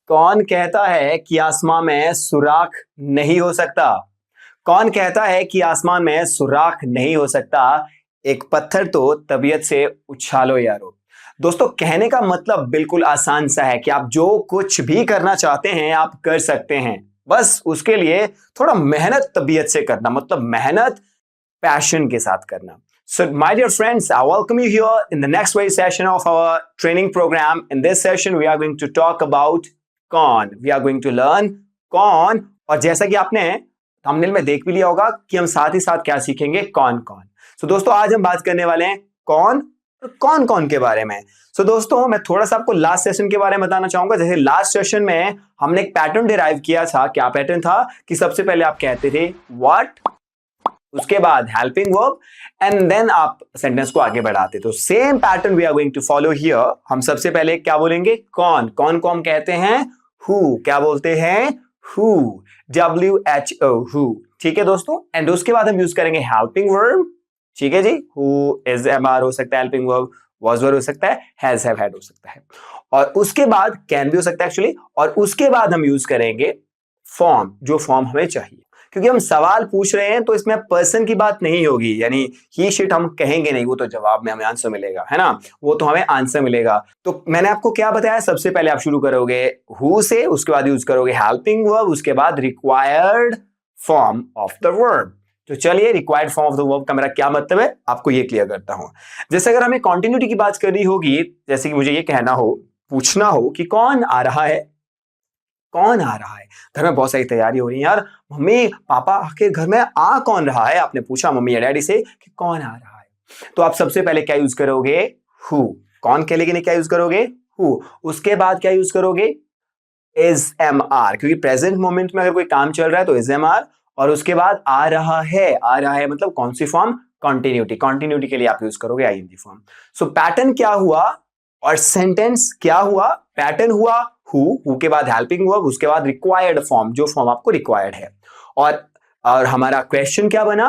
कौन कहता है कि आसमां में सुराख नहीं हो सकता? कौन कहता है कि आसमान में सुराख नहीं हो सकता? एक पत्थर तो तबीयत से उछालो यारो। दोस्तों, कहने का मतलब बिल्कुल आसान सा है कि आप जो कुछ भी करना चाहते हैं आप कर सकते हैं। बस उसके लिए थोड़ा मेहनत तबीयत से करना, मतलब मेहनत passion के साथ करना. So, my dear friends, I welcome you here in the next very session of our training program. In this session, we are going to talk about कौन. We are going to learn कौन. और जैसा कि आपने thumbnail में देख भी लिया होगा कि हम साथ ही साथ क्या सीखेंगे, कौन कौन. So, दोस्तों, आज हम बात करने वाले हैं कौन और कौन कौन के बारे में. So, दोस्तों, मैं थोड़ा सा आपको लास्ट सेशन के बारे में बताना चाहूंगा. जैसे लास्ट सेशन में हमने एक पैटर्न डिराइव किया था. क्या पैटर्न था कि सबसे पहले आप कहते थे व्हाट, उसके बाद हेल्पिंग वर्ब एंड देन आप सेंटेंस को आगे बढ़ाते. तो same pattern we are going to follow here. हम सबसे पहले क्या बोलेंगे, कौन. कौन को हम कहते हैं हु. क्या बोलते हैं हु, WHO, हु. ठीक है दोस्तों. एंड उसके बाद हम यूज करेंगे हेल्पिंग वर्ब. ठीक है जी. हु इज MR हो सकता है, हेल्पिंग वर्ब was were हो सकता है, हैज हैव हैड हो सकता है, और उसके बाद कैन भी हो सकता है एक्चुअली. और उसके बाद हम यूज करेंगे फॉर्म, जो फॉर्म हमें चाहिए. क्योंकि हम सवाल पूछ रहे हैं तो इसमें पर्सन की बात नहीं होगी, यानी ही शिट हम कहेंगे नहीं. वो तो जवाब में हमें आंसर मिलेगा, है ना. वो तो हमें आंसर मिलेगा. तो मैंने आपको क्या बताया, सबसे पहले आप शुरू करोगे हु से, उसके बाद यूज करोगे हेल्पिंग वर्ब, उसके बाद required form of the verb. तो चलिए, required form of the verb का मेरा क्या मतलब है आपको ये क्लियर करता हूं. जैसे अगर हमें कॉन्टिन्यूटी की बात करनी होगी, जैसे कि मुझे ये कहना हो, पूछना हो कि कौन आ रहा है, कौन आ रहा है. घर में बहुत सारी तैयारी हो रही है यार. मम्मी पापा आखिर घर में आ कौन रहा है. आपने पूछा मम्मी या डैडी से कि कौन आ रहा है, तो आप सबसे पहले क्या यूज करोगे, हु. कौन के लिए क्या यूज करोगे, हु. उसके बाद क्या यूज करोगे, इज MR, क्योंकि प्रेजेंट मोमेंट में अगर कोई काम चल रहा है तो इज MR. और उसके बाद आ रहा है. आ रहा है मतलब कौन सी फॉर्म, कॉन्टिन्यूटी. कॉन्टिन्यूटी के लिए आप यूज करोगे ING फॉर्म. सो पैटर्न क्या हुआ और सेंटेंस क्या हुआ. पैटर्न हुआ हु के बाद हेल्पिंग वर्ब, उसके बाद रिक्वायर्ड फॉर्म, जो फॉर्म आपको रिक्वायर्ड है. और हमारा क्वेश्चन क्या बना,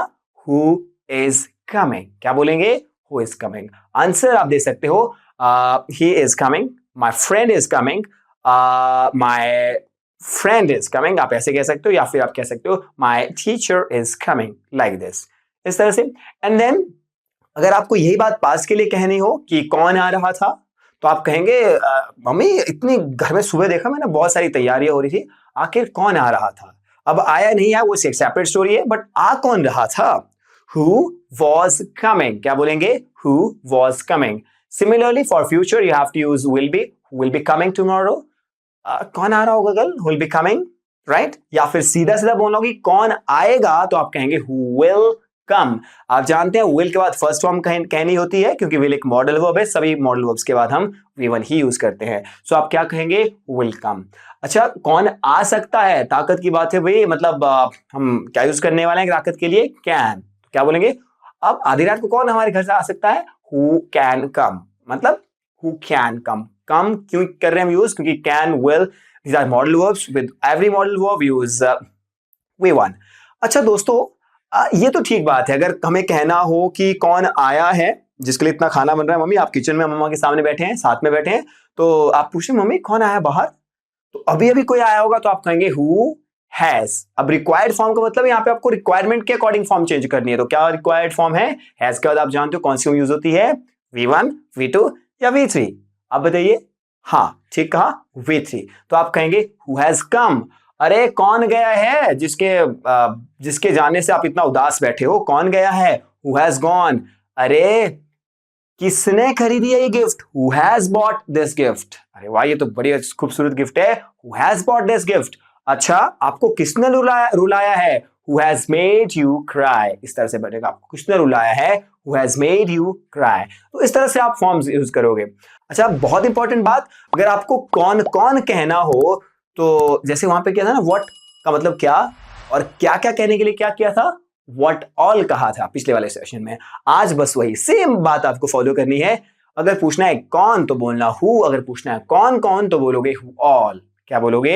हु इज कमिंग. क्या बोलेंगे, हु इज कमिंग. आंसर आप दे सकते हो he is coming, my friend is coming, my friend is coming. आप ऐसे कह सकते हो, या फिर आप कह सकते हो my teacher is coming, like this, इस तरह से. एंड देन अगर आपको यही बात पास के लिए कहनी हो कि कौन आ रहा था, तो आप कहेंगे मम्मी इतनी घर में सुबह देखा मैंने बहुत सारी तैयारियां हो रही थी, आखिर कौन आ रहा था. अब आया नहीं है वो एक सेपरेट स्टोरी है, बट आ कौन रहा था. Who was coming. क्या बोलेंगे, who was coming. Similarly for future you have to use will be coming tomorrow. कौन आ रहा होगा कल, विल बी कमिंग, राइट. या फिर सीधा सीधा बोलोगे कौन आएगा, तो आप कहेंगे हु विल कम. आप जानते हैं विल के बाद फर्स्ट फॉर्म कहनी होती है, क्योंकि विल एक मॉडल वर्ब है. सभी मॉडल वर्ब्स के बाद हम V1 ही यूज करते हैं. सो आप क्या कहेंगे, विल कम. अच्छा, कौन आ सकता है, ताकत की बात है भाई. मतलब हम क्या यूज करने वाले हैं ताकत के लिए, कैन. क्या बोलेंगे, अब आधी रात को कौन हमारे घर से आ सकता है, हु कैन कम. मतलब हु कैन कम. कम क्यों कर रहे हैं हम यूज, क्योंकि can, will, these are model verbs. With every model verb use V1. अच्छा दोस्तों, ये तो ठीक बात है. अगर हमें कहना हो कि कौन आया है, जिसके लिए इतना खाना बन रहा है, मम्मी आप किचन में मम्मा के सामने बैठे हैं, साथ में बैठे हैं, तो आप पूछे मम्मी कौन आया बाहर, तो अभी अभी कोई आया होगा, तो आप कहेंगे हु हैज. अब रिक्वायर्ड फॉर्म का मतलब यहाँ पे आपको रिक्वायरमेंट के अकॉर्डिंग फॉर्म चेंज करनी है. तो क्या रिक्वायर्ड फॉर्म है, हैज के बाद आप जानते हो कौन सी यूज होती है, V1, V2 या V3. आप बताइए. हाँ ठीक कहा, V3. तो आप कहेंगे हु हैज कम. अरे कौन गया है, जिसके जाने से आप इतना उदास बैठे हो, कौन गया है, हु हैज गॉन. अरे किसने खरीदी है ये gift, who has bought this gift. अरे वाह, ये तो बड़ी खूबसूरत गिफ्ट है, who has bought this gift. अच्छा, आपको किसने रुलाया है, who has made you cry. इस तरह से बनेगा, आपको किसने रुलाया है, who has made you cry. तो इस तरह से आप फॉर्म्स यूज करोगे. अच्छा, बहुत इंपॉर्टेंट बात, अगर आपको कौन कौन कहना हो, तो जैसे वहां पे क्या था ना, व्हाट का मतलब क्या, और क्या क्या कहने के लिए क्या किया था, व्हाट ऑल कहा था पिछले वाले सेशन में. आज बस वही सेम बात आपको फॉलो करनी है. अगर पूछना है कौन तो बोलना हु, अगर पूछना है कौन कौन तो बोलोगे हु ऑल. क्या बोलोगे,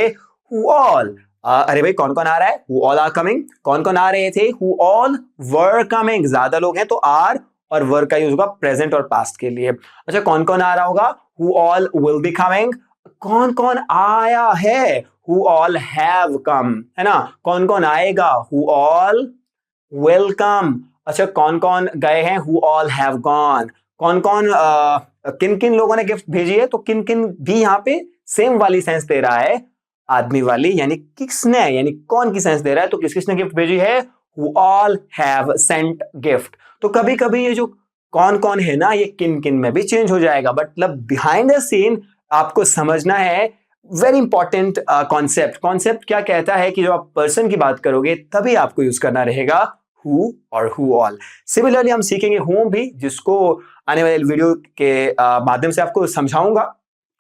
हु ऑल. अरे भाई कौन कौन आ रहा है, हु ऑल आर कमिंग. कौन कौन आ रहे थे, हु ऑल वर कमिंग. ज्यादा लोग हैं तो आर और वर का यूज होगा प्रेजेंट और पास्ट के लिए. अच्छा, कौन कौन आ रहा होगा, who all will be coming. कौन कौन आया है, who all have come, है ना, कौन कौन आएगा, who all will come। अच्छा, कौन कौन गए हैं, who all have gone। कौन कौन किन किन लोगों ने गिफ्ट भेजी है, तो किन किन भी यहाँ पे सेम वाली सेंस दे रहा है, आदमी वाली, यानी किसने, यानी कौन की सेंस दे रहा है, तो किस किसने गिफ्ट भेजी है, who all have sent gift। तो कभी कभी ये जो कौन कौन है ना, ये किन किन में भी चेंज हो जाएगा, बट मतलब बिहाइंड द सीन आपको समझना है वेरी इंपॉर्टेंट कॉन्सेप्ट क्या कहता है कि जब आप पर्सन की बात करोगे तभी आपको यूज करना रहेगा who और who all। सिमिलरली हम सीखेंगे whom भी, जिसको आने वाले वीडियो के माध्यम से आपको समझाऊंगा।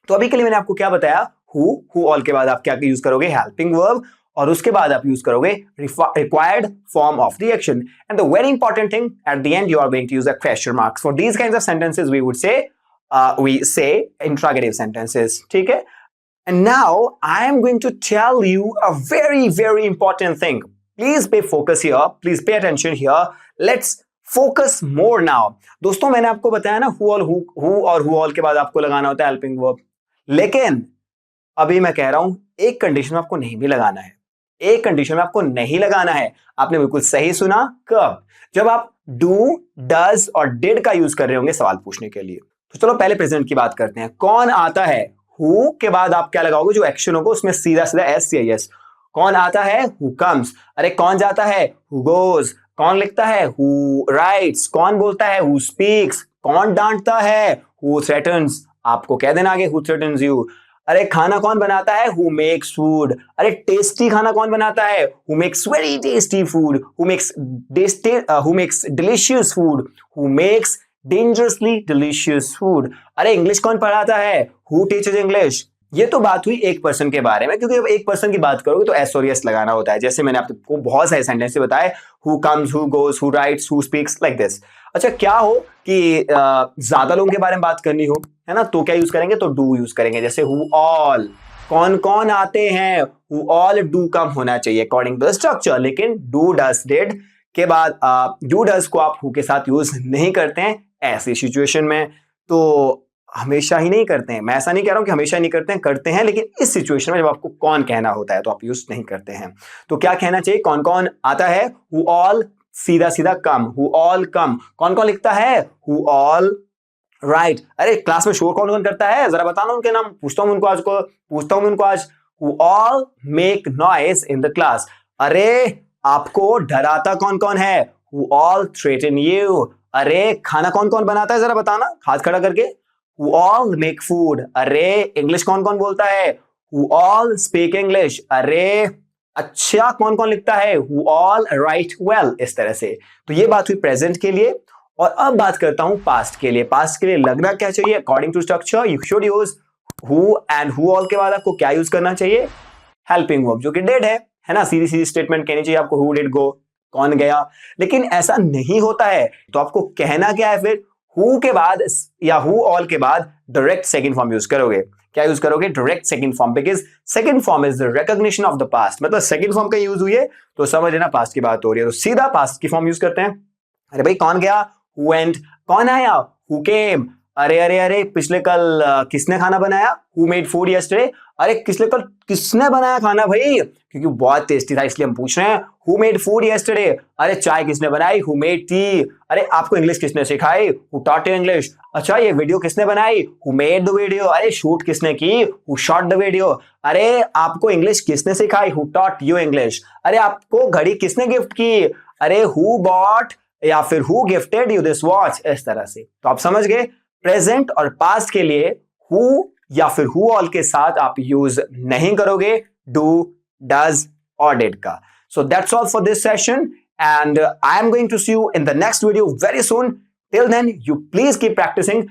तो अभी के लिए मैंने आपको क्या बताया, who all के बाद आप क्या यूज करोगे, हेल्पिंग वर्ब, और उसके बाद आप यूज करोगे required form of the action. And the very important thing, at the end you are going to use a question marks for these kinds of sentences. We say interrogative sentences, ठीक है। And now I am going to tell you a very, very important thing. Please pay focus here. Please pay attention here. Let's focus more now. दोस्तों, मैंने आपको बताया ना who और who all के बाद आपको लगाना होता है helping verb। लेकिन अभी मैं कह रहा हूं एक कंडीशन में आपको नहीं भी लगाना है। एक कंडीशन में आपको नहीं लगाना है। आपने बिल्कुल सही सुना। कब? जब आप do, does और did का यूज कर रहे होंगे सवाल पूछने के लिए। तो चलो पहले प्रेजेंट की बात करते हैं। कौन आता है, who के बाद आप क्या लगाओगे, जो एक्शन होगा उसमें सीधा सीधा एस या यस। कौन आता है, who comes। अरे कौन जाता है, who goes। कौन लिखता है, who writes। कौन बोलता है, who speaks। कौन डांटता है, who threatens। आपको कह देना आगे, who threatens you। अरे खाना कौन बनाता है, who makes food। अरे टेस्टी खाना कौन बनाता है, who makes very tasty food। who makes delicious food। who makes dangerously delicious food। अरे इंग्लिश कौन पढ़ाता है, who teaches English। ये तो बात हुई एक पर्सन के बारे में, क्योंकि जब एक पर्सन की बात करोगे तो एस और यस लगाना होता है। जैसे मैंने आपको बहुत सारे सेंटेंस बताए, who comes, who goes, who writes, who speaks, like this। अच्छा, क्या हो कि ज्यादा लोगों के बारे में बात करनी हो, है ना, तो क्या यूज करेंगे, तो डू यूज करेंगे। जैसे who all, कौन कौन आते हैं, who all do come होना चाहिए अकॉर्डिंग टू द स्ट्रक्चर। लेकिन do, does, did के बाद डू डज को आप who के साथ यूज नहीं करते हैं ऐसी सिचुएशन में। तो हमेशा ही नहीं करते हैं, मैं ऐसा नहीं कह रहा हूं कि हमेशा नहीं करते हैं, लेकिन इस सिचुएशन में जब आपको कौन कहना होता है तो आप यूज नहीं करते हैं। तो क्या कहना चाहिए, कौन कौन आता है, who all सीधा सीधा कम, who all come। कौन कौन लिखता है, who all write। अरे क्लास में शोर कौन कौन करता है, जरा बताना उनके नाम, पूछता हूं उनको आज। who all make noise in the class। अरे आपको डराता कौन कौन है, who all threaten you। अरे खाना कौन कौन बनाता है, जरा बताना हाथ खड़ा करके, who all make food। अरे इंग्लिश कौन कौन बोलता है, who all speak English। अरे अच्छा कौन कौन लिखता है, who all write well। इस तरह से। तो ये बात हुई प्रेजेंट के लिए। और अब बात करता हूं पास्ट के लिए। पास्ट के लिए लगना क्या चाहिए, according to structure you should use who and who all के बाद आपको क्या यूज करना चाहिए, हेल्पिंग वर्ब, जो कि डिड है ना। सीधी सीधी स्टेटमेंट कहनी चाहिए आपको, who did go, कौन गया। लेकिन ऐसा नहीं होता है, तो आपको कहना क्या है फिर, who के बाद या who all के बाद डायरेक्ट सेकंड फॉर्म यूज करोगे। क्या यूज करोगे, direct second form, because second form is the recognition of the past. मतलब सेकंड फॉर्म का यूज हुई है तो समझ लेना पास्ट की बात हो रही है, तो सीधा पास्ट की फॉर्म यूज करते हैं। अरे भाई कौन गया, who went। कौन आया, who came। अरे अरे अरे पिछले कल किसने खाना बनाया, who made food yesterday। अरे पिछले कल किसने बनाया खाना भाई, क्योंकि बहुत टेस्टी था इसलिए हम पूछ रहे हैं, who made food yesterday। अरे चाय किसने बनाई, who made tea। अरे आपको इंग्लिश किसने सिखाई, who taught you English। अच्छा ये वीडियो किसने बनाई, who made the video। अरे शूट किसने की, who shot the video। अरे आपको इंग्लिश किसने सिखाई, who taught you English। अरे आपको घड़ी किसने गिफ्ट की, अरे who bought या फिर who gifted you this watch। इस तरह से। तो आप समझ गए, प्रेजेंट और पास्ट के लिए who या फिर who all के साथ आप यूज नहीं करोगे do, does और did का। So that's all for this session and I am going to see you in the next video very soon. Till then, you please keep practicing.